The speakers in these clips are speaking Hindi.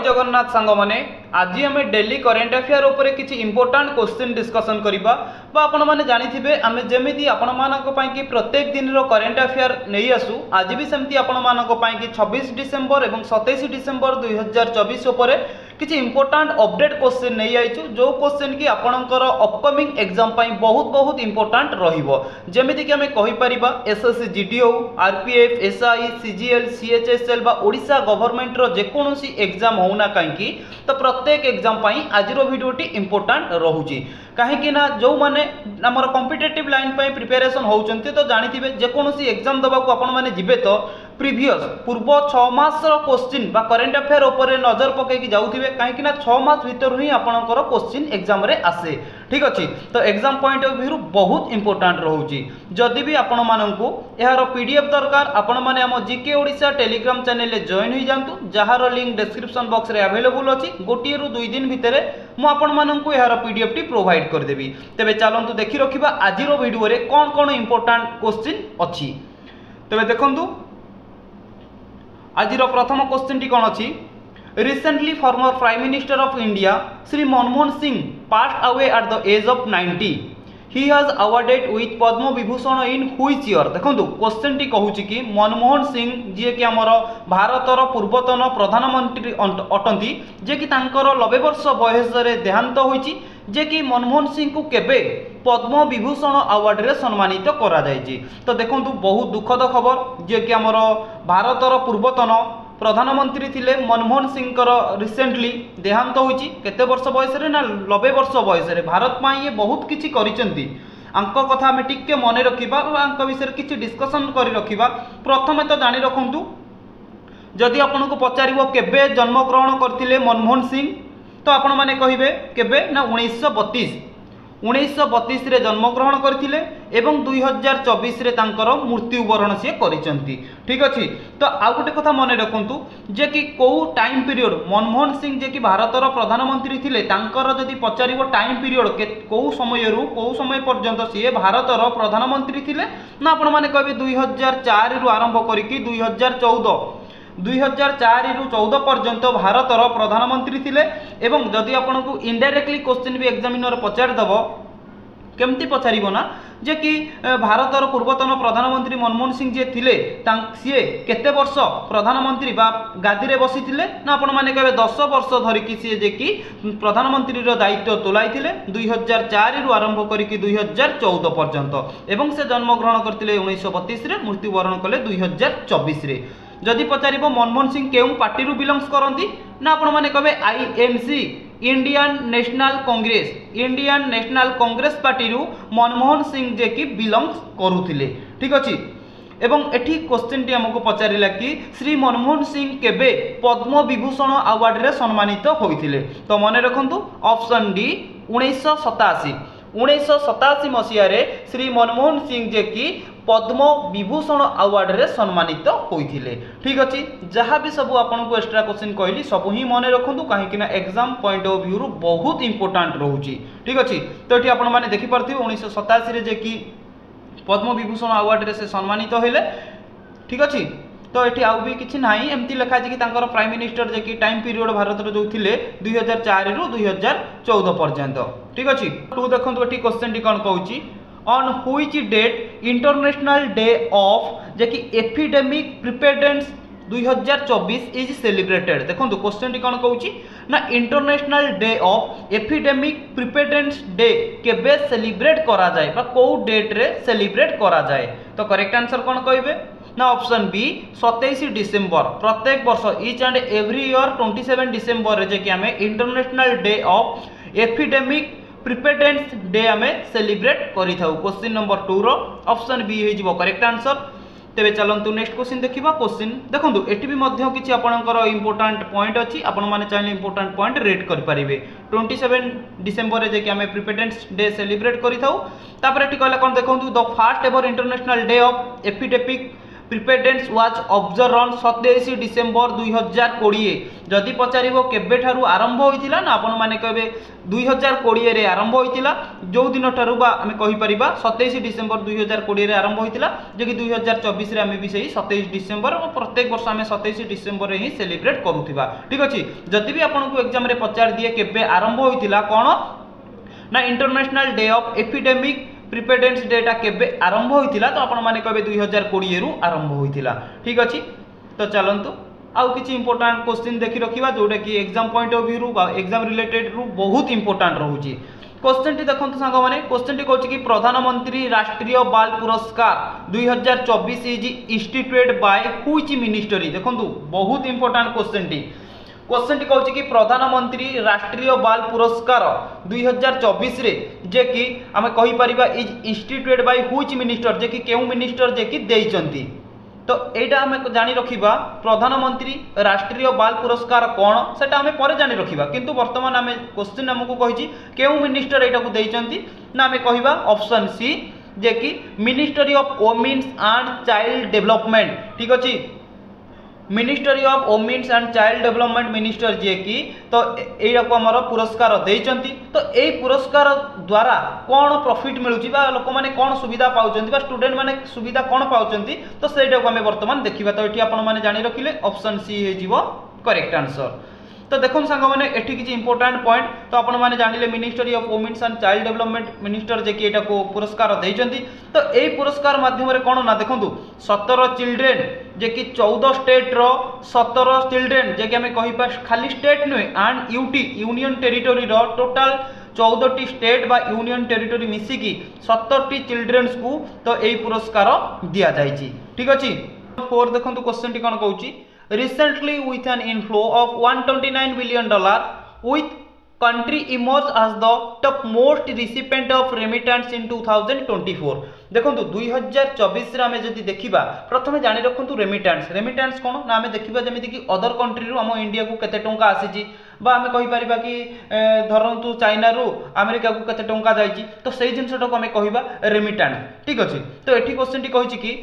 जगन्नाथ सांग माने आज आम डेली करेन्ट अफेयर उपरे किसी इंपोर्टाट क्वेश्चन डिस्कसन करबा बा आपण माने जानिथिबे आमे जेमिति आपण मानक पई कि प्रत्येक दिन रो करेन्ट अफेयर नै आसु आज भी सेमति आपण मानक पई कि 26 डिसेंबर एवं 27 डिसेंबर 2024 उपरे किसी इंपोर्टाट अपडेट क्वेश्चन नहीं आइछु जो क्वेश्चन की आपणकर अपकमिंग एग्जाम पई बहुत बहुत इंपोर्टाट रहिबो जेमिति कि हमें कहि परिबा एसएससी जीडीओ आरपीएफ एसआई सीजीएल सीएचएसएल बा ओडिशा गवर्नमेंट रो जे कोनोसी एग्जाम होना काहेकि तो प्रत्येक एग्जाम पई आजिरो वीडियोटी इंपोर्टाट रहुची काहेकि ना जो माने हमर कॉम्पिटिटिव लाइन पई प्रिपरेशन होउचंती तो जानिथिबे जे कोनोसी एग्जाम दबा को आपण माने जिबे तो प्रीवियस पूर्व 6 मास रो क्वेश्चन बा करेंट अफेयर ऊपर नजर पकई कि जाउथिबे काहेकि ना 6 मास भीतर ही आपनकर क्वेश्चन एग्जाम रे आसे ठीक अछि तो एग्जाम पॉइंट ऑफ व्यू बहुत इंपोर्टेंट रहउची जदि भी आपण माननकु एहार पीडीएफ दरकार आपण माने हम जीके ओडिशा टेलीग्राम चैनल ले जॉइन होई जांतु जहार लिंक डिस्क्रिप्शन बॉक्स रे अवेलेबल अछि गोटिए रु 2 दिन भितरे मु आपण माननकु एहार पीडीएफ टी प्रोवाइड कर देबी तबे चलंतु देखि रखिबा आजिरो वीडियो रे कोन कोन इंपोर्टेंट क्वेश्चन अछि तबे देखंतु आज प्रथम क्वेश्चन टी कौन अच्छी recently former prime minister of India Shri Manmohan Singh passed away at the age of 90 he has awarded with Padma Vibhushan in which year देखंतु क्वेश्चन टी कहूची कि मनमोहन सिंह जे कि हमर भारतर पूर्वतन प्रधानमंत्री अटंती जे कि तांकर 90 वर्ष बयस रे देहांत होईची जे कि मनमोहन सिंह को केबे पद्म विभूषण अवार्ड रे सम्मानित करा जायछि तो देखंतु बहुत दुखद खबर जे कि हमर भारतर पूर्वतन प्रधानमंत्री थिले मनमोहन सिंह रिसेंटली देहांत होईची केते वर्ष बयस रे ना 90 वर्ष बयस रे भारत पई ये बहुत किछि करिसेंती आंक कथा हमें टिके मने रखिबा आंक विषय किछि डिस्कशन करि रखिबा प्रथमे तो जानि रखंतु जदि आपनको पचारिबो केबे जन्म ग्रहण करथिले मनमोहन सिंह तो आपण माने कहिबे केबे ना 1932 रे जन्म ग्रहण करथिले एवं 2024 रे तांकर मृत्युवरण से करिसंती ठीक अछि तो आ गोटे कथा मने रखंतु जे कि को टाइम पीरियड मनमोहन सिंह जे कि भारतर प्रधानमंत्री थिले तांकर जदि पचारिबो टाइम पीरियड को समय पर्यंत से भारतर प्रधानमंत्री थिले ना आपण माने कहबे 2004 रु आरंभ करिकि 2004 रु 14 पर्यंत भारतर प्रधानमंत्री थिले एवं जदि आपनको इनडायरेक्टली क्वेश्चन भी एग्जामिनर पचार दबो केमती पचारिबो ना जे कि भारतर पूर्वतन प्रधानमंत्री मनमोहन सिंह जे थिले सी केते वर्ष प्रधानमंत्री बा गादी रे बसी थिले ना आपण माने कहबे 10 वर्ष धरि कि सी जे कि प्रधानमंत्री रो दायित्व तुलाई थिले 2004 रु आरंभ करी कि 2014 पर्यंत एवं से जन्म ग्रहण करथिले 1932 रे मृत्युवरण कले 2024 रे जदि पचारिबो मनमोहन सिंह केउ पार्टी रु बिलोंग्स करंती ना आपण माने कहबे INC Indian national Congress party रु मनमोहन सिंह जे कि बिलोंग्स करुथिले ठीक अछि एवं एठी क्वेश्चन टी हमको पचारिला कि श्री मनमोहन सिंह केबे पद्म विभूषण अवार्ड रे सम्मानित होइथिले तो मने रखंतु ऑप्शन डी 1987 मसीहा रे श्री मनमोहन सिंह जे कि पद्म विभूषण अवार्ड रे सम्मानित होइथिले ठीक अछि जहाँ भी सब आपनको एक्स्ट्रा क्वेश्चन कहली सब ही मने रखंतु काहे कि ना एग्जाम पॉइंट ऑफ व्यू बहुत इंपोर्टेंट रहउची ठीक अछि तो एठी आपण माने देखि परथिबे 1987 रे जे कि पद्म विभूषण अवार्ड रे से सम्मानित होइले ठीक अछि तो एठी आउ भी किछि नाही एमती लिखा जे कि तांकर प्राइम मिनिस्टर जे कि टाइम पीरियड भारत रे जो थिले 2004 रु 2014 पर्यंत ठीक अछि तो देखंतु एठी क्वेश्चन टी कोन कहूची on which date international day of जे कि एपिडेमिक प्रिपेयर्डनेस 2024 इज सेलिब्रेटेड देखंतु क्वेश्चन टी कोन कहूची ना international day of epidemic preparedness day केबे सेलिब्रेट करा जाय बा को डेट रे सेलिब्रेट करा जाय तो करेक्ट आंसर कोन कहबे ना ऑप्शन बी 27 डिसेंबर प्रत्येक वर्ष each and every year 27 December रे जे कि हमें international day of epidemic preparedness day हमें सेलिब्रेट करि थाउ क्वेश्चन नंबर 2 रो ऑप्शन बी हे जिवो करेक्ट आंसर तेबे चलंतु नेक्स्ट क्वेश्चन देखिबा क्वेश्चन देखंतु एठी भी मध्य किछि आपनकर इंपोर्टेंट पॉइंट अछि आपण माने चाहे इंपोर्टेंट पॉइंट रेड करि परिबे 27 डिसेंबर रे जे कि हमें प्रिपेयर्डनेस डे सेलिब्रेट करि थाउ तापर एठी कहला कोन देखंतु the first ever international day of epidemic preparedness was observe on 27 December 2020 जदि पचारिबो केबे ठारू आरंभ होइतिला ना आपण माने कहबे 2020 रे आरंभ होइतिला जो दिन ठारू बा आमे कहि परिबा 27 डिसेम्बर 2020 रे आरंभ होइतिला जे कि 2024 रे आमे भी सही 27 डिसेम्बर और प्रत्येक वर्ष आमे 27 डिसेम्बर रे ही सेलिब्रेट करूथिबा ठीक अछि जदि भी आपण को एग्जाम रे पचार दिए केबे आरंभ होइतिला कोन ना international day of epidemic preparedness डेटा केबे आरंभ होइतिला तो आपण माने कहबे 2020 रु आरंभ होइतिला ठीक अछि तो चलंतु आउ किछि इंपोर्टेंट क्वेश्चन देखि रखिबा जोटा कि एग्जाम पॉइंट ऑफ व्यू रु बा एग्जाम रिलेटेड रु बहुत इंपोर्टेंट रहउची क्वेश्चन टी देखंतु सांग माने क्वेश्चन टी कहउची कि प्रधानमंत्री राष्ट्रीय बाल पुरस्कार 2024 is instituted by which ministry देखंतु बहुत इंपोर्टेंट क्वेश्चन टी कहउची कि प्रधानमंत्री राष्ट्रीय बाल पुरस्कार 2024 रे जे कि आमे कहि परिबा is instituted by which minister जे कि केउ मिनिस्टर जे कि देइचंती तो एटा हमें जानी रखिबा प्रधानमंत्री राष्ट्रीय बाल पुरस्कार कोन सेटा हमें परे जानी रखिबा किंतु वर्तमान हमें क्वेश्चन हमकु कहिछि केउ मिनिस्टर एटा को देइचंती ना हमें कहिबा ऑप्शन सी जे कि ministry of women's and child development ठीक अछि ministry of women's and child development minister जे कि तो एटा को हमर पुरस्कार देइचंती तो एई पुरस्कार द्वारा कोन प्रॉफिट मिलुची बा लोक माने कोन सुविधा पाउचंती बा स्टूडेंट माने सुविधा कोन पाउचंती तो सेटा को हमें वर्तमान देखिबा तो एठी आपण माने जानि रखिले ऑप्शन सी हे जीवो करेक्ट आंसर तो देखो सांग मैंने एठी किछि इंपोर्टेंट पॉइंट तो आपण माने जानिले ministry of women's and child development minister जे कि एटा को पुरस्कार देइचंती तो एई पुरस्कार माध्यम रे कोन ना देखंतु 17 चिल्ड्रेन जे कि 14 स्टेट रो 17 चिल्ड्रेन जे कि हमें कहि पा खाली स्टेट नुय एंड यूटी यूनियन टेरिटरी रो टोटल 14 टी स्टेट बा यूनियन टेरिटरी मिसी की 70 टी चिल्ड्रेन्स को तो एई पुरस्कार दिया जायछि ठीक अछि 4 देखंतु क्वेश्चन टी कोन कहउछि recently with an inflow of $129 billion with country emerged as the top most recipient of remittance in 2024 देखंतु 2024 रे हमें जदि देखिबा प्रथमे जानि रखंतु रेमिटेंस कोन ना हमें देखिबा जेमिति कि अदर कंट्री रु हम इंडिया को केते टंका आसीची बा हमें कहि परिबा कि धरंतु चाइना रु अमेरिका को केते टंका जाईची तो सेही जिंसटा को हमें कहिबा रेमिटेंस ठीक अछि तो एठी क्वेश्चन टी कहिछि कि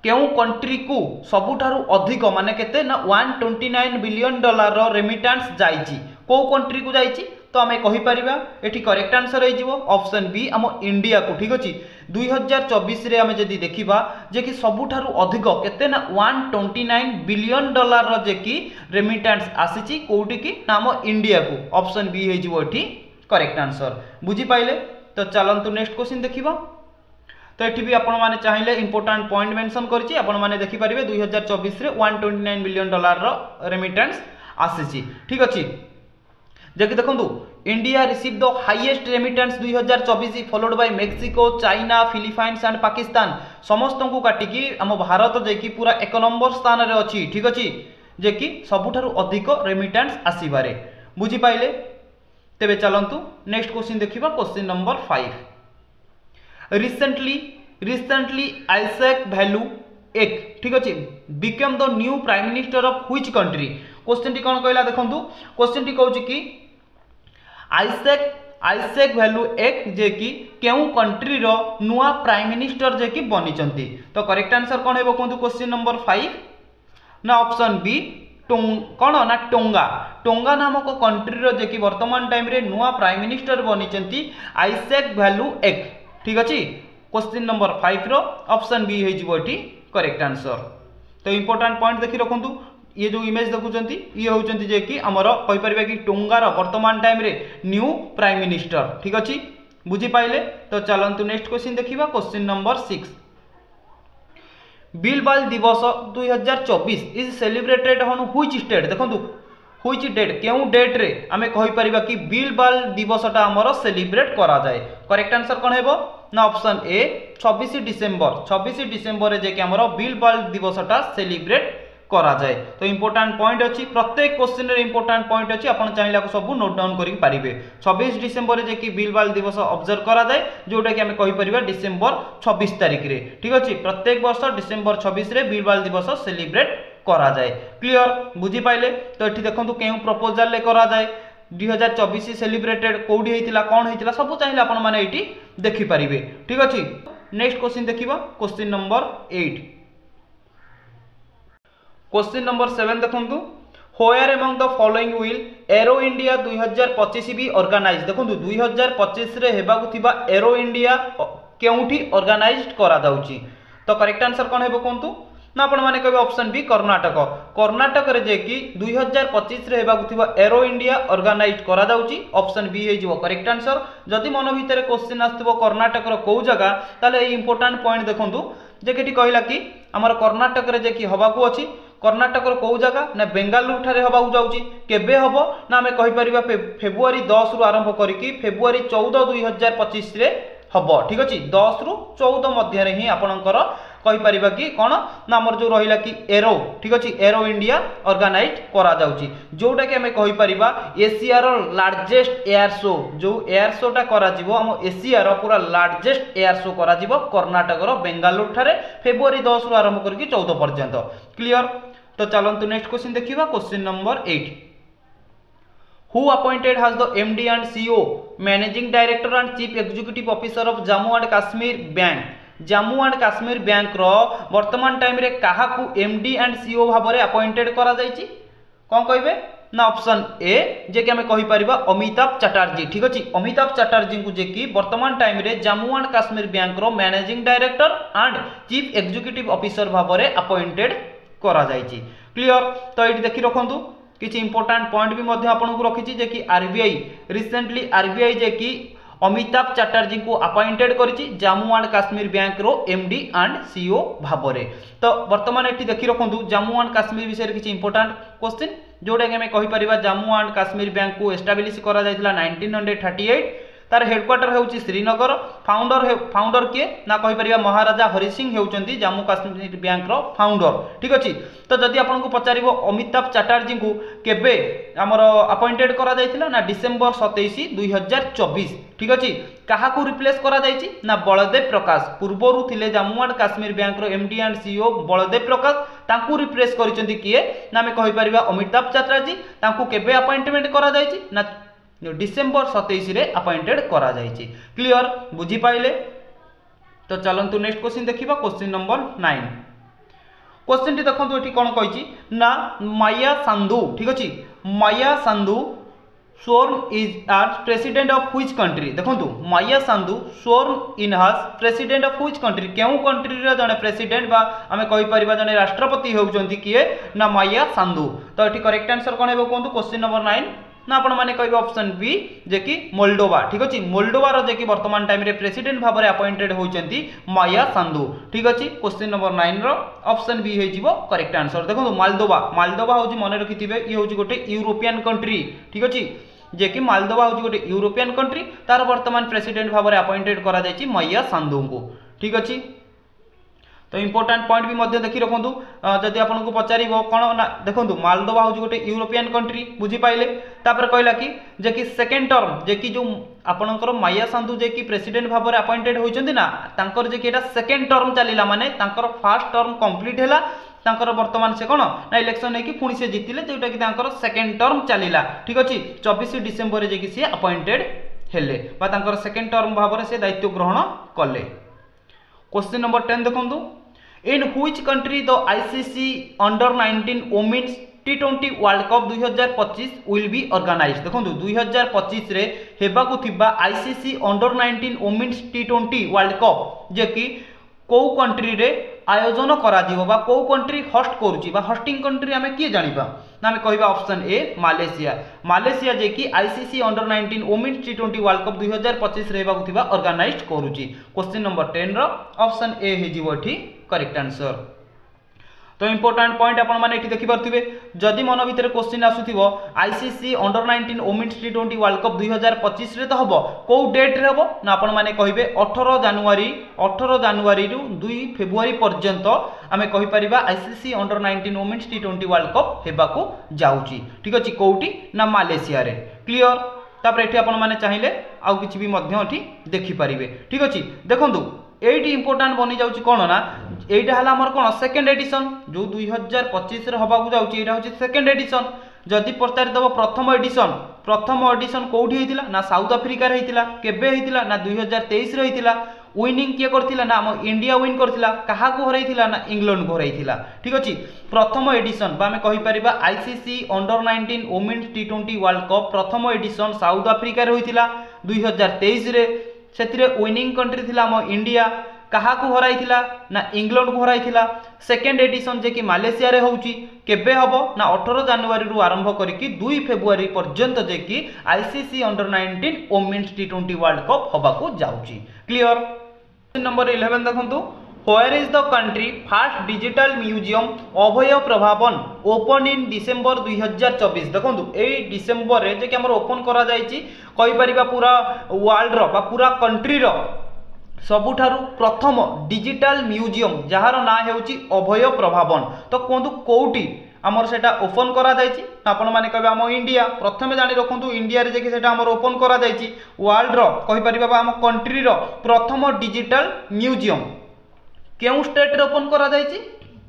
केउ कंट्री को सबुठारु अधिक माने केते ना $129 बिलियन रो रेमिटेंस जाईची को कंट्री को जाईची तो हमें कहि परिबा एठी करेक्ट आंसर हे जीवो ऑप्शन बी हम इंडिया को ठीक अछि 2024 रे हमें जदी देखिबा जे कि सबुठारु अधिक केते ना $129 बिलियन रो जे कि रेमिटेंस आसीची कोउटी की नाम इंडिया को ऑप्शन बी हे जीवो एठी करेक्ट आंसर बुझी पाइले तो चलंतु नेक्स्ट क्वेश्चन देखिबा तो एठी भी आपण माने चाहिले इंपोर्टेंट पॉइंट मेंशन करछि आपण माने देखि परिबे 2024 रे $129 बिलियन रो रेमिटेंस आसीची ठीक अछि जेकि देखंतु India receive the highest remittance 2024 followed by Mexico China Philippines and Pakistan समस्त को काटी कि हम भारत जे कि पूरा 1 नंबर स्थान रे अछि ठीक अछि जे कि सबुठारु अधिक रेमिटेंस आसीबारे बुझी पाइले तेबे चलंतु नेक्स्ट क्वेश्चन देखिबा question number 5 recently Isaac Value एक ठीक अछि became the new prime minister of which country question टी कोन कहला देखंतु क्वेश्चन टी कहउछि कि आइसैक वैल्यू एक जे कि केउ कंट्री रो नुआ प्राइम मिनिस्टर जे कि बनिचंती तो करेक्ट आंसर कोन हेबो कोंतु क्वेश्चन नंबर 5 ना ऑप्शन बी कोन ना टोंगा नामक कंट्री रो जे कि वर्तमान टाइम रे नुआ प्राइम मिनिस्टर बनिचंती आइसैक वैल्यू एक ठीक अछि क्वेश्चन नंबर 5 रो ऑप्शन बी हे जिवो एठी करेक्ट आंसर तो इंपोर्टेंट पॉइंट देखि रखंतु ये जो इमेज देखुचंती ये होचंती जे कि हमर कहि परबा कि टोंगार वर्तमान टाइम रे न्यू प्राइम मिनिस्टर ठीक अछि बुझी पाइले तो चलंतु नेक्स्ट क्वेश्चन देखिबा क्वेश्चन नंबर 6 बिल बाल दिवस 2024 is celebrated on which state देखंतु व्हिच डेट केउ डेट रे हमें कहि परिबा कि बिल बाल दिवसटा हमर सेलिब्रेट करा जाय करेक्ट आंसर कोन हेबो ना ऑप्शन ए 26 डिसेंबर रे जे कि हमर बिल बाल दिवसटा सेलिब्रेट करा जाय तो इंपोर्टेंट पॉइंट अछि प्रत्येक क्वेश्चन रे इंपोर्टेंट पॉइंट अछि आपण चाहिला को सब नोट डाउन करि पारिबे 26 डिसेंबर रे जे कि बिल बाल दिवस ऑब्जर्व करा जाय जोटा कि हमें कहि परिबा डिसेंबर 26 तारिख रे ठीक अछि प्रत्येक वर्ष डिसेंबर 26 रे बिल बाल दिवस सेलिब्रेट करा जाय क्लियर बुझी पाइले तो एठी देखंतु केउ प्रपोजल ले करा जाय 2024 सेलिब्रेटेड कोडी हेतिला कोन हेतिला सब चाहिला आपण माने एठी देखि परिबे ठीक अछि नेक्स्ट क्वेश्चन देखिबा क्वेश्चन नंबर 8 क्वेश्चन नंबर 7 देखंतु where among the following will Aero India 2025 भी ऑर्गेनाइज देखंतु 2025 रे हेबाकु थिबा एरो इंडिया केउठी ऑर्गेनाइज्ड करा दाउची तो करेक्ट आंसर कोन हेबो कोंतु ना आपण माने कहबे ऑप्शन बी कर्नाटक कर्नाटक रे जे कि 2025 रे हेबाकु थिबा एरो इंडिया ऑर्गेनाइज्ड करा दाउची ऑप्शन बी हे जिवो करेक्ट आंसर जदि मन भितरे क्वेश्चन आस्तबो कर्नाटक रो को जगह ताले ए इंपोर्टेंट पॉइंट देखंतु जे केटी कहला कि हमर कर्नाटक रे जे कि हबाकू अछि कर्नाटक रो को जगह ना बेंगालुरु ठारे हबाकू जाउची केबे हबो ना हमें कहि परिबा फेब्रुआरी 10 रु आरंभ करिकि फेब्रुआरी 14 2025 रे हबो ठीक अछि 10 रु 14 मध्य रे ही आपनकर कहि परिबा कि कोन ना हमर जो रहिला कि एरो ठीक अछि एरो इंडिया ऑर्गेनाइज्ड करा जाउची जोटा कि हमें कहि परिबा एशिया रो लार्जेस्ट एयर शो जो एयर शो टा करा जिवो हम एशिया रो पूरा लार्जेस्ट एयर शो करा जिवो कर्नाटक रो बेंगालुरु ठारे फेब्रुआरी 10 रु आरंभ करिकि 14 पर्यंत क्लियर तो चलंतु नेक्स्ट क्वेश्चन देखिबा question number 8 Who appointed has the MD and CEO, Managing Director and Chief Executive Officer of Jammu and Kashmir Bank? Jammu and Kashmir Bank रो वर्तमान टाइम रे काहा को MD and CEO भाबरे अपॉइंटेड करा जायछि कोन कहबे ना ऑप्शन ए जे कि हमें कहि परिबा अमिताभ चटर्जी ठीक अछि अमिताभ चटर्जी को जे कि वर्तमान टाइम रे जम्मू एंड काश्मीर बैंक रो managing director and chief executive officer भाबरे अपॉइंटेड करा जायछि क्लियर तो एठी देखि रखंतु किछि इंपोर्टेंट पॉइंट भी मध्य आपन को रखिछि जे कि आरबीआई रिसेंटली आरबीआई जे कि अमिताभ चटर्जी को अपॉइंटेड करिछि जम्मू एंड काश्मीर बैंक रो एमडी एंड सीईओ भाबरे तो वर्तमान एठी देखि रखंतु जम्मू एंड काश्मीर विषय रे किछि इंपोर्टेंट क्वेश्चन जोडा के हमें कहि परिबा जम्मू एंड काश्मीर बैंक को एस्टैब्लिश करा जायतिला 1938 तार हेडक्वार्टर होउची श्रीनगर फाउंडर किए ना कहि परिबा महाराजा हरि सिंह हेउचंती जम्मू काश्मीर बैंक रो फाउंडर ठीक अछि तो जदि आपन को पचारिबो अमिताभ चटर्जी को केबे हमर अपॉइंटेड करा जायतिला ना डिसेंबर 27 2024 ठीक अछि काहा को रिप्लेस करा जायछि ना बलदेव प्रकाश पूर्वरु थिले जम्मू एंड काश्मीर बैंक रो MD and CEO Baldev Prakash तांकू रिप्लेस करिसंती किए ना हमें कहि परिबा अमिताभ चटर्जी तांकू केबे अपॉइंटमेंट करा जायछि ना डिसेंबर 27 रे अपॉइंटेड करा जायछि क्लियर बुझी पाइले तो चलंतु नेक्स्ट क्वेश्चन देखिबा क्वेश्चन नंबर 9 क्वेश्चन टी देखंतु एठी कोन कहिछि ना माया संधू ठीक अछि माया Sandu sworn is as president of which country देखंतु Maia Sandu sworn in as president of which country केउ कंट्री रे जने प्रेसिडेंट बा हमें कहि परिबा जने राष्ट्रपति होउचंती किए ना माया संधू तो एठी करेक्ट आंसर कोन हेबो कोंतु क्वेश्चन नंबर 9 ना आपण माने कहबे ऑप्शन बी जे कि मोल्डोवा ठीक अछि मोल्डोवा रो जे कि वर्तमान टाइम रे प्रेसिडेंट भाबरे अपॉइंटेड होइचंती माया संधू ठीक अछि क्वेश्चन नंबर 9 रो ऑप्शन बी हे जिवो करेक्ट आंसर देखो मालदोवा होउची मने रखिथिबे ई होउची गोटे यूरोपियन कंट्री ठीक अछि जे कि मालदोवा होउची गोटे यूरोपियन कंट्री तार वर्तमान प्रेसिडेंट भाबरे अपॉइंटेड करा जायछि माया संधू को ठीक अछि तो इंपोर्टेंट पॉइंट भी मध्य देखि रखंतु जदि आपन को पचारिबो कोन ना देखंतु मालदोवा होउची गोटे यूरोपियन कंट्री बुझी पाइले तापर कहला कि जे कि सेकंड टर्म जे कि जो आपनकर माया संधू जे कि प्रेसिडेंट भाबरे अपॉइंटेड होइचंती ना तांकर जे कि एटा सेकंड टर्म चलिला माने तांकर फर्स्ट टर्म कंप्लीट हैला तांकर वर्तमान से कोन ना इलेक्शन है कि पुणी से जीतिले जोटा कि तांकर सेकंड टर्म चलिला ठीक अछि 24 डिसेंबर जे कि से अपॉइंटेड हेले बा तांकर सेकंड टर्म भाबरे से दायित्व ग्रहण करले क्वेश्चन नंबर 10 देखंतु In which country the ICC Under-19 Women's T20 World Cup 2025 will be organized देखंतु 2025 रे हेबाकु थिबा ICC Under-19 Women's T20 World Cup जे कि को कंट्री रे आयोजन करा जिवो बा को कंट्री होस्ट करूची बा होस्टिंग कंट्री हमें किए जानिबा ना हमें कहबा ऑप्शन ए मालेशिया जे कि ICC Under-19 Women's T20 World Cup 2025 रे हेबाकु थिबा ऑर्गेनाइज्ड करूची क्वेश्चन नंबर 10 रो ऑप्शन ए हे जिवो एठी करेक्ट आंसर तो इंपोर्टेंट पॉइंट आपण माने एठी देखि परथिबे जदि मन भितर क्वेश्चन आसुथिबो ICC Under-19 Women's T20 World Cup 2025 रे तो हबो को डेट रे हबो ना आपण माने कहिबे 18 जनवरी रु 2 फेब्रुआरी पर्यंत हमें कहि परिबा ICC Under-19 Women's T20 World Cup हेबाकू जाउची ठीक अछि कोउटी ना मालेशिया रे क्लियर तापर एठी आपण माने चाहिले आउ किछि भी मध्य एठी देखि परिबे ठीक अछि देखंतु एटी इंपोर्टेंट बनी जाउची कोन ना एटा हला हमर कोन सेकंड एडिशन जो 2025 रे हबाकू जाउची एटा होची सेकंड एडिशन जदि पचारि दबो प्रथम एडिशन कोठी हेतिला ना साउथ अफ्रीका रे हेतिला केबे हेतिला ना 2023 रे हेतिला विनिंग किए करथिला ना आम इंडिया विन करथिला कहा को हरैथिला ना इंग्लैंड को हरैथिला ठीक अछि प्रथम एडिशन बा हमें कहि परिबा ICC under 19 women's T20 world cup प्रथम एडिशन साउथ अफ्रिका रे होइथिला 2023 रे सेतिरे विनिंग कंट्री थिला आम इंडिया कहा को हरैथिला ना इंग्लैंड को हरैथिला सेकेंड एडिशन जे कि मालेशिया रे होउची केबे हबो ना 18 जनवरी रु आरंभ करिकि 2 फेब्रुआरी पर्यंत जे कि ICC under 19 women's T20 world cup हबा को जाउची क्लियर। नंबर 11 देखंतु where is the country first digital museum Abhay Prabhavan open in December 2024 देखंतु एई डिसेंबर रे जे कि हमर ओपन करा जाईची कहि परिबा पूरा वर्ल्ड रो बा पूरा कंट्री रो सबुठारु प्रथम डिजिटल म्यूजियम जार ना हेउची अभय प्रभावन तो कोंदु कोउटी आमर सेटा ओपन करा जायछि आपण माने कहबे हम इंडिया प्रथमे जानि रखंतु इंडिया रे जे कि सेटा हमर ओपन करा जायछि वर्ल्ड रो कहि परिबा हम कंट्री रो प्रथम डिजिटल म्यूजियम केउ स्टेट रे ओपन करा जायछि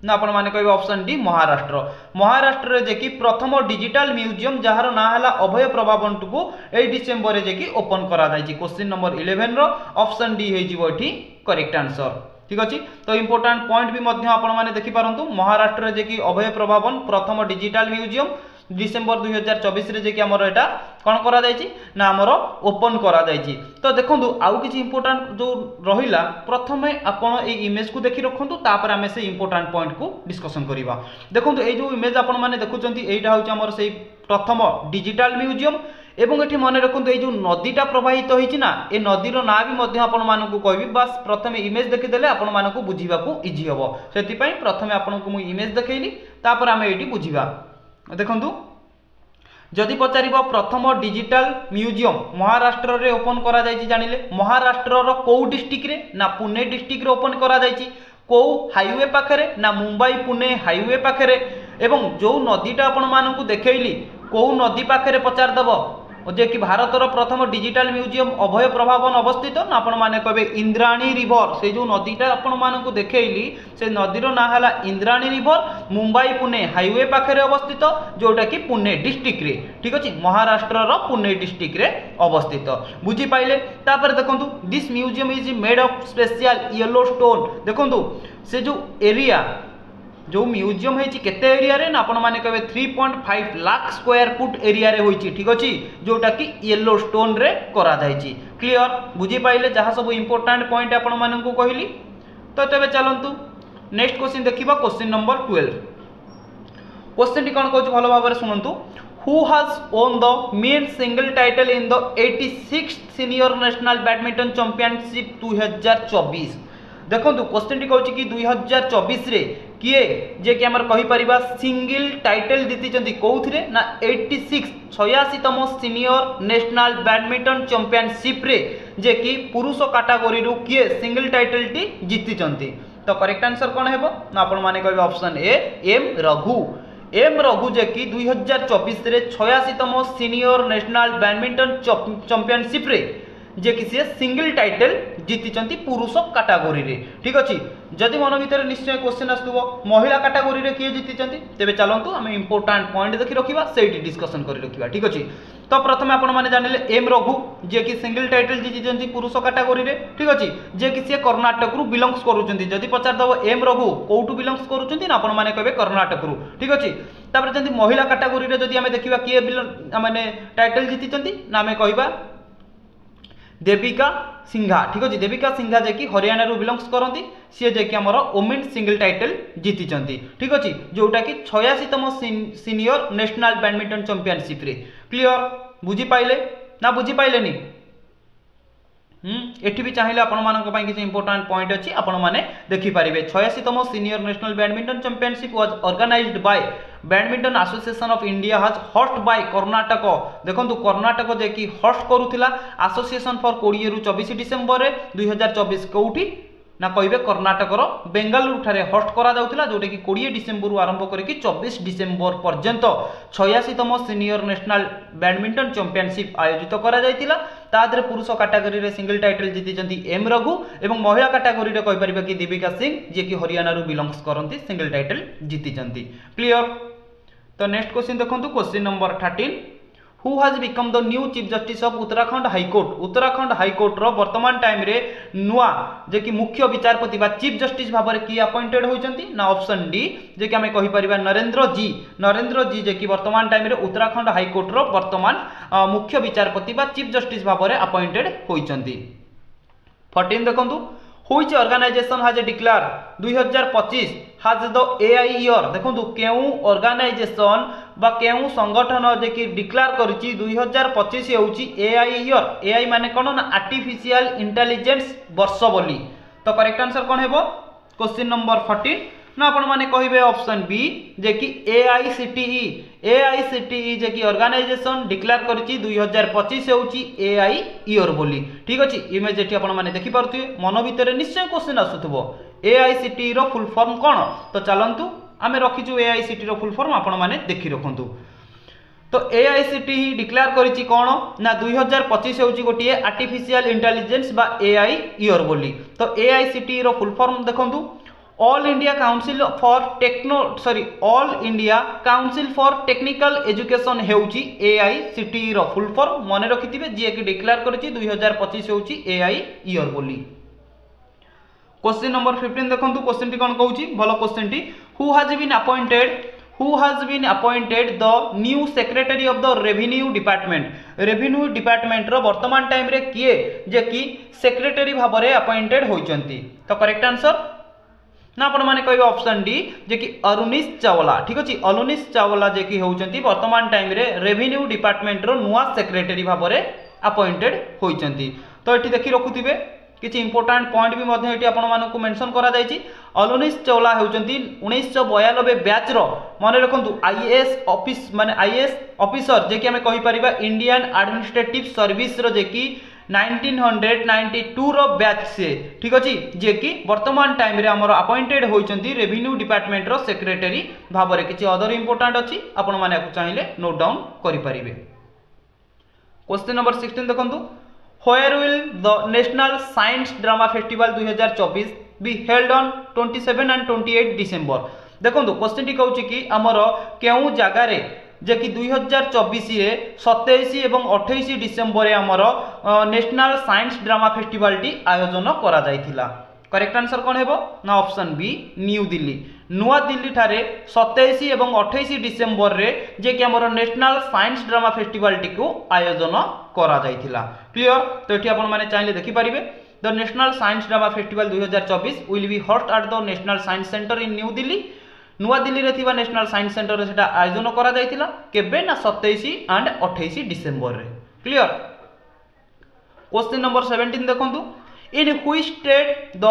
ना आपण माने कहबे ऑप्शन डी महाराष्ट्र महाराष्ट्र रे जे कि प्रथम डिजिटल म्यूजियम जहार ना हला अभय प्रभावन को ए डिसेंबर रे जे कि ओपन करा जायछि क्वेश्चन नंबर 11 रो ऑप्शन डी हे जिवो एठी करेक्ट आंसर ठीक अछि तो इंपोर्टेंट पॉइंट भी मध्य आपण माने देखि पारंतु महाराष्ट्र रे जे कि अभय प्रभावन प्रथम डिजिटल म्यूजियम डिसेंबर 2024 रे जे कि हमर एटा कोन करा जायछि ना हमर ओपन करा जायछि तो देखंतु आउ किछि इंपोर्टेंट जो रहिला प्रथमे आपण ए इमेज को देखि रखंतु तापर हमें से इंपोर्टेंट पॉइंट को डिस्कशन करिवा देखंतु ए जो इमेज आपण माने देखुचंती एटा होछि हमर सेही प्रथम डिजिटल म्यूजियम एवं एठी मने रखंतु ए जो नदीटा प्रवाहित होइछि ना ए नदीर ना भी मध्य आपण मानकु कहबी बस प्रथमे इमेज देखि देले आपण मानकु बुझिबा को इजी हबो सेति पई प्रथमे आपण को मु इमेज देखैली तापर हमें एठी बुझिबा देखंतु जदि पचारिबो प्रथम डिजिटल म्यूजियम महाराष्ट्र रे ओपन करा जायछि जानिले महाराष्ट्र रो को डिस्ट्रिक्ट रे ना पुणे डिस्ट्रिक्ट रे ओपन करा जायछि को हाईवे पाखरे ना मुंबई पुणे हाईवे पाखरे एवं जो नदीटा आपण मानकु देखैली को नदी पाखरे पचार दबो जे कि भारतर प्रथम डिजिटल म्यूजियम अभय प्रभावन अवस्थित ना आपण माने कहबे इंद्राणी रिवर से जो नदीटा आपण मानकु देखैली से नदीर ना हला इंद्राणी रिवर मुंबई पुणे हाईवे पाखरे अवस्थित जोटा कि पुणे डिस्ट्रिक्ट रे ठीक अछि महाराष्ट्र रो पुणे डिस्ट्रिक्ट रे अवस्थित बुझी पाइले तापर देखंतु this museum is made of special yellow stone देखंतु से जो एरिया जो म्यूजियम है केते एरिया रे ना आपण माने कहबे 3.5 लाख स्क्वायर फुट एरिया रे होईची ठीक अछि जोटा कि येलो स्टोन रे करा जाईची क्लियर बुझी पाइले जहा सब इंपोर्टेंट पॉइंट आपण मानन को कहली तो तबे चलंतु नेक्स्ट क्वेश्चन देखिबा क्वेश्चन नंबर 12 क्वेश्चन टी कोन कहू भलो भाबरे सुनंतु who has won the men single title in the 86th senior national badminton championship 2024 देखंतु क्वेश्चन टी कहू कि 2024 रे किए जे कि हमर कहि परिबा सिंगल टाइटल जीति चंदी कोउथरे ना 86तम सीनियर नेशनल बैडमिंटन चैंपियनशिप रे जे कि पुरुष कैटेगरी रु किए सिंगल टाइटल टी जीति चंदी तो करेक्ट आंसर कोन हेबो ना आपण माने कहबे ऑप्शन ए एम रघु जे कि 2024 रे 86तम सीनियर नेशनल बैडमिंटन चैंपियनशिप रे जे कि से सिंगल टाइटल जीति चंती पुरुष कैटेगरी रे ठीक अछि जदि मन भीतर निश्चय क्वेश्चन आसुबो महिला कैटेगरी रे किए जीति चंती तेबे चलंतु हम इंपोर्टेंट पॉइंट देखि रखिबा सेठी डिस्कशन करि रखिबा ठीक अछि तो प्रथमे आपण माने जानिले एम रघु जे कि सिंगल टाइटल जीति चंती पुरुष कैटेगरी रे ठीक अछि जे कि से कर्नाटक रु बिलोंग्स करूचंती जदि पचार दबो एम रघु कोउटु बिलोंग्स करूचंती ना आपण माने कहबे कर्नाटक रु ठीक अछि तापर जंती महिला कैटेगरी रे जदि हमें देखिबा किए माने टाइटल जीति चंती ना हमें कहबा देविका सिंघा ठीक अछि देविका सिंघा जे कि हरियाणा रु बिलोंग्स करंती से जे कि हमर वुमेन सिंगल टाइटल जीति चंती ठीक अछि जोटा कि 86तम सीनियर नेशनल बैडमिंटन चैंपियनशिप रे क्लियर बुझी पाइले ना बुझी पाइले नी एठी भी चाहिए आपण मानक पई किछ इंपोर्टेंट पॉइंट अछि आपण माने देखि परिबे 86तम senior national badminton championship was organised by badminton association of India has host by Karnataka देखंतु कर्नाटक जे कि होस्ट करूथिला एसोसिएशन फॉर 20 रु 24 डिसेंबर रे 2024 कोउठी ना कहबे कर्नाटक रो बेंगलुरु ठारे होस्ट करा जाउथिला जोटे कि 20 डिसेंबर रु आरंभ करके 24 डिसेंबर पर्यंत 86तम सीनियर नेशनल बैडमिंटन चैंपियनशिप आयोजित करा जायतिला तादरे पुरुष कैटेगरी रे सिंगल टाइटल जीति चंती एम रघु एवं महिला कैटेगरी रे कहि परिबा कि दीपिका सिंह जे कि हरियाणा रु बिलोंग्स करंती सिंगल टाइटल जीति चंती क्लियर तो नेक्स्ट क्वेश्चन देखंतु question number 13 who has become the new chief justice of Uttarakhand high court. Uttarakhand high court रो वर्तमान टाइम रे नुआ जे कि मुख्य विचारपति बा चीफ जस्टिस भाव में किए अपॉइंटेड होइचंती ना ऑप्शन डी जे कि हमें कहि परिबा नरेंद्र जी जे कि वर्तमान टाइम रे उत्तराखंड हाईकोर्ट रो वर्तमान मुख्य विचारपति बा चीफ जस्टिस भाव में अपॉइंटेड होइचंती। 14 देखंतु which organisation has declare 2025 has the AI year. देखंतु केउ ऑर्गेनाइजेशन बा केउ संगठन जे कि डिक्लेयर करिछि 2025 हेउछि एआई ईयर। एआई माने कोन ना आर्टिफिशियल इंटेलिजेंस वर्ष बोली। तो करेक्ट आंसर कोन हेबो क्वेश्चन नंबर 14 ना आपण माने कहिबे ऑप्शन बी जे कि एआईसीटीई जे कि ऑर्गेनाइजेशन डिक्लेयर करिछि 2025 हेउछि एआई ईयर बोली। ठीक अछि इमेज एठी आपण माने देखि पारथुए मन भितर निश्चय क्वेश्चन आसुथबो एआईसीटीई रो फुल फॉर्म कोन। तो चलंतु आमे रखिछु एआईसीटीई रो फुल फॉर्म आपण माने देखि रखंतु। तो एआईसीटीई डिक्लेयर करिछि कोन ना 2025 हेउछि गोटिए आर्टिफिशियल इंटेलिजेंस बा एआई ईयर बोली। तो एआईसीटीई रो फुल फॉर्म देखंतु all India council for technical education हेउछि एआईसीटीई रो फुल फॉर्म मने रखिथिबे जे कि डिक्लेयर करिछि 2025 हेउछि एआई ईयर बोली। क्वेश्चन नंबर 15 देखंतु क्वेश्चन टी कोन कहूछि भलो क्वेश्चन टी who has been appointed the new secretary of the revenue department रो वर्तमान टाइम रे किए जे कि सेक्रेटरी भाव में अपॉइंटेड होइचंती। तो करेक्ट आंसर ना आपण माने कहबे ऑप्शन डी जे कि अरुणीश चावला। ठीक अछि अरुणीश चावला जे कि होउचंती वर्तमान टाइम रे रेवेन्यू डिपार्टमेंट रो नुआ सेक्रेटरी भाव में अपॉइंटेड होइचंती। तो एठी देखि रखुथिबे किछि इंपोर्टेंट पॉइंट भी मध्ये एठी आपण मानकु मेंशन करा जायछि। अरुणीश चावला होउचंती 1992 बैच रो माने रखंतु आईएएस ऑफिस माने आईएएस ऑफिसर जे कि हमें कहि परिबा इंडियन एडमिनिस्ट्रेटिव सर्विस रो जे कि 1992 रो बैच से। ठीक अछि जे कि वर्तमान टाइम रे हमर अपॉइंटेड होइचंती रेवेन्यू डिपार्टमेंट रो सेक्रेटरी भाव रे। किछि अदर इंपोर्टेंट अछि आपण माने चाहिले नोट डाउन करि परिबे। क्वेश्चन नंबर 16 देखंतु where will the national science drama festival 2024 be held on 27 and 28 December. देखंतु क्वेश्चन टी कहउछि कि हमर केउ जगह रे जे कि 2024 रे 27 एवं 28 डिसेंबर रे हमर national science drama festival T आयोजन करा जायथिला। करेक्ट आंसर कोन हेबो ना ऑप्शन बी न्यू दिल्ली। नुआ दिल्ली ठारे 27 एवं 28 डिसेंबर रे जे कि हमर national science drama festival T को आयोजन करा जायथिला। क्लियर। तो एठी आपण माने चाहिले देखि परिबे the national science drama festival 2024 will be host at the national science centre in new Delhi. नुआ दिल्ली रे थिबा नेशनल साइंस सेंटर रे सेटा आयोजन करा जायतिला केबे ना 27 एंड 28 डिसेंबर रे। क्लियर। क्वेश्चन नंबर 17 देखंतु in which state the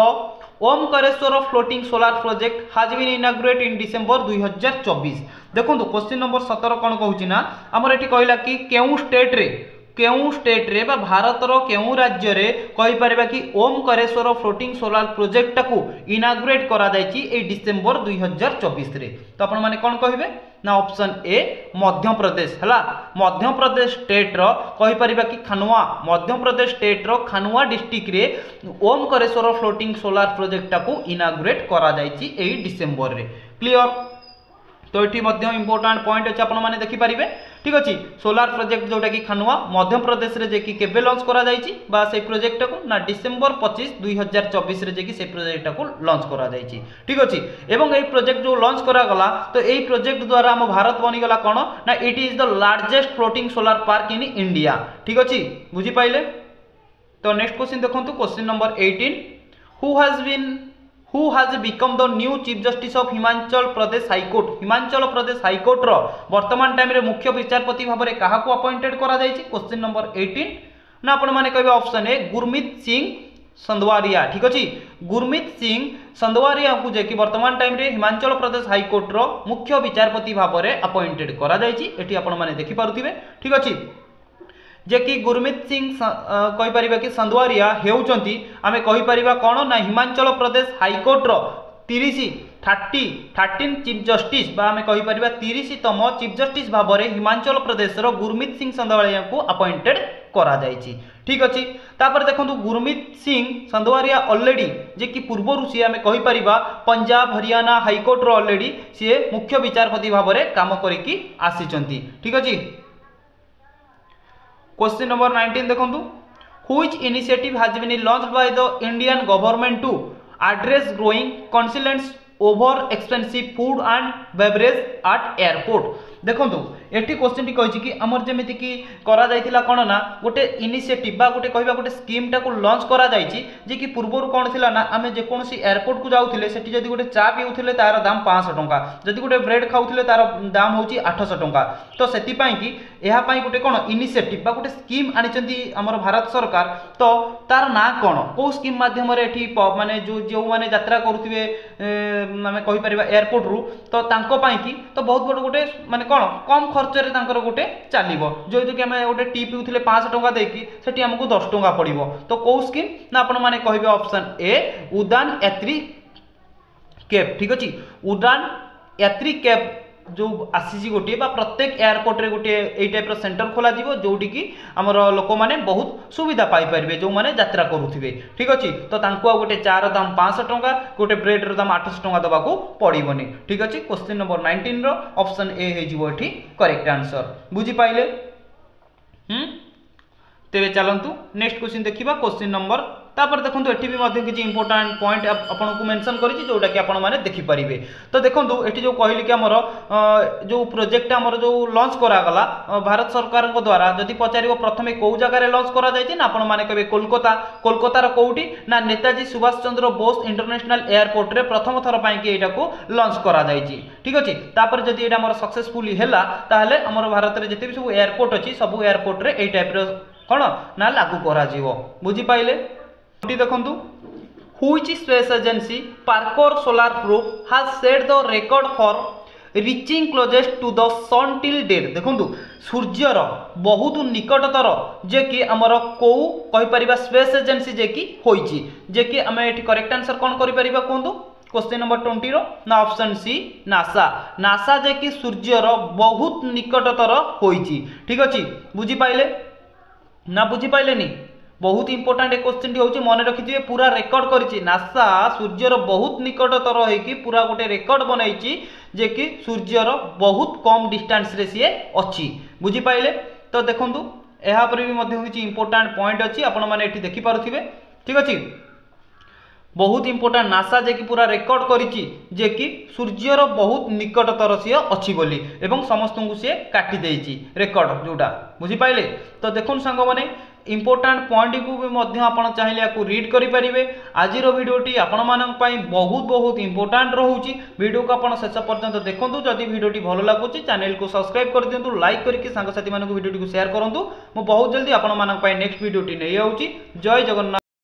Omkareshwar floating solar project has been inaugurate in December 2024। देखंतु क्वेश्चन नंबर 17 कोन कहूची ना हमर एठी कहला कि केउ स्टेट रे बा भारत रो केउ राज्य रे कहि परबा कि ओमकारेश्वर फ्लोटिंग सोलार प्रोजेक्ट को इनाग्रेट करा जायछि ए डिसेंबर 2024 रे। तो आपण माने कोन कहिबे ना ऑप्शन ए मध्य प्रदेश हला। मध्य प्रदेश स्टेट रो कहि परबा कि खानुआ मध्य प्रदेश स्टेट रो खानुआ डिस्ट्रिक्ट रे ओमकारेश्वर फ्लोटिंग सोलार प्रोजेक्ट को इनाग्रेट करा जायछि ए डिसेंबर रे। क्लियर। तो ये इंपोर्टेंट पॉइंट अच्छे आपण माने देखि पारिबे। ठीक अछि सोलार प्रोजेक्ट जोटा कि खानुआ मध्य प्रदेश रे जे कि केबे लॉन्च करा जायछि बा से प्रोजेक्ट को ना डिसेंबर 25 2024 रे जे कि से प्रोजेक्ट को लॉन्च करा जायछि। ठीक अछि एवं ए प्रोजेक्ट जो लॉन्च करा गला तो ए प्रोजेक्ट द्वारा हम भारत बनि गला कोन ना it is the largest floating solar park in India. ठीक अछि बुझि पाइले। तो नेक्स्ट क्वेश्चन देखंतु question number 18 who has become the new chief justice of Himachal Pradesh high court. Himachal Pradesh high court रो वर्तमान टाइम रे मुख्य विचारपति भाव में काहा को अपॉइंटेड करा जायछि। क्वेश्चन नंबर 18 ना आपण माने कहबे ऑप्शन ए गुरमीत सिंह संधवारिया। ठीक अछि गुरमीत सिंह संधवारिया को जे कि वर्तमान टाइम रे हिमाचल प्रदेश हाईकोर्ट रो मुख्य विचारपति भाव में अपॉइंटेड करा जायछि। एठी आपण माने देखि पारुथिबे। ठीक अछि जे कि गुरमीत सिंह कहि परिबा कि संधवारिया हेउचंती आमे कहि परिबा कोन ना हिमाचल प्रदेश हाईकोर्ट रो 13 चीफ जस्टिस बा आमे कहि परिबा 30तम चीफ जस्टिस भाव में हिमाचल प्रदेश रो गुरमीत सिंह संधवारिया को अपॉइंटेड करा जायछि। ठीक अछि तापर देखंतु गुरमीत सिंह संधवारिया ऑलरेडी जे कि पूर्व सी आमे कहि परिबा पंजाब हरियाणा हाईकोर्ट रो ऑलरेडी सी मुख्य विचारपति भाव में काम करिकि आसीचंती। ठीक अछि क्वेश्चन नंबर 19 देखो, which initiative has been launched by the Indian government to address growing concerns over expensive food and beverage at airport. देखो एटी क्वेश्चन टी कही कि आमर जमीती कि करा जाइतिला कोन ना गोटे इनिशिएटिव बा गोटे कहबा गोटे स्कीम टा को लॉन्च करा जाइछि जे कि पूर्वरु कोन थिला ना आमे जे कोनसी एयरपोर्ट को जाउथिले सेठी जदी गोटे चा पिउथिले तार दाम 500 टंका, जदी गोटे ब्रेड खाउथिले तार दाम होची 800 टंका। तो सेति पई कि एहा पई गोटे कोन इनिशिएटिव बा गोटे स्कीम आनिचंती हमर भारत सरकार। तो तार ना कोन को स्कीम माध्यम रे एठी माने जो माने यात्रा करूथिबे माने कहि परिबा एयरपोर्ट रु, तो तांको पई कि तो बहुत बड़ गोटे माने कोन कम खर्च रे तांकर गोटे चलिबो जो कि हमें गोटे टी पिउथिले 500 टंका देकी सेठी हमकु 10 टंका पड़िबो। तो को स्कीम ना आपण माने कहिबे ऑप्शन ए उड़ान यात्री कैब। ठीक अछि, उड़ान यात्री कैब जो आसीजी गोटे बा प्रत्येक एयरपोर्ट रे गोटे एई टाइप रो सेंटर खोला दिबो जोटी कि हमर लोक माने बहुत सुविधा पाई परिबे जो माने यात्रा करूथिबे। ठीक अछि, तो तांको आ गोटे चार दाम 500 टंका गोटे ब्रेड रो दाम 800 टंका दबाको पड़िबोनी। ठीक अछि, क्वेश्चन नंबर 19 रो ऑप्शन ए हे जिवो एठी करेक्ट आंसर। बुझी पाइले? तेरे चलतु नेक्स्ट क्वेश्चन देखिबा क्वेश्चन नंबर तापर देखंतु एठी भी मध्ये किछि इंपोर्टेंट पॉइंट आपन को मेंशन करिछि जोटा कि आपन माने देखि परिबे। तो देखंतु एठी जो कहली कि हमर जो प्रोजेक्ट हमर जो लॉन्च करा गला भारत सरकार को द्वारा जदि पचारिबो प्रथमे को जगह रे लॉन्च करा जायछि ना आपन माने कहबे कोलकाता रो कोउटी ना नेताजी सुभाष चंद्र बोस इंटरनेशनल एयरपोर्ट रे प्रथम थर पई कि एटा को लॉन्च करा जायछि। ठीक अछि, तापर जदि एटा हमर सक्सेसफुली हैला ताहले हमर भारत रे जते भी सब एयरपोर्ट अछि सब एयरपोर्ट रे एई टाइप रो कोन ना लागू करा जीवो। बुझी पाइले? देखंतु which space agency Parker solar probe has set the record for reaching closest to the sun till date. देखंतु सूर्यर बहुत निकटतर जे कि हमर को कहि परिबा स्पेस एजेंसी जे कि होईची जे कि हमें एठी करेक्ट आंसर कोन करि परिबा कोंदु क्वेश्चन नंबर 20 रो ना ऑप्शन सी नासा। नासा जे कि सूर्यर बहुत निकटतर होईची। ठीक अछि, बुझी पाइले ना बुझी पाइले नी? बहुत इंपोर्टेंट क्वेश्चन होची मन रखिथिबे पूरा रेकॉर्ड करिछि नासा सूर्यर बहुत निकटतर होइकी पूरा गोटे रेकॉर्ड बनाइछि जे कि सूर्यर बहुत कम डिस्टेंस रे सिए अछि। बुझी पाइले? तो देखंतु एहा पर भी मध्ये किछि इंपोर्टेंट पॉइंट अछि आपण माने एठी देखि पारुथिबे। ठीक अछि, बहुत इंपोर्टेंट नासा जे कि पूरा रेकॉर्ड करिछि जे कि सूर्यर बहुत निकटतर सिए अछि बोली एवं समस्त को से काटी देइछि रेकॉर्ड जोटा। बुझी पाइले? तो देखुन संग माने इंपोर्टेंट पॉइंट को भी मध्य आपण चाहिले याकू रीड करि परिबे। आजिरो वीडियोटी आपण मानन पई बहुत इंपोर्टेंट रहउची। वीडियो को आपण शेष पर्यंत देखंतु। जदि वीडियोटी भलो लागुची चैनल को सब्सक्राइब कर दियंतु, लाइक करके सांग साथी मानन को वीडियोटी को शेयर करंतु। मो बहुत जल्दी आपण मानन पई नेक्स्ट वीडियोटी नै आउची। जय जगन्नाथ।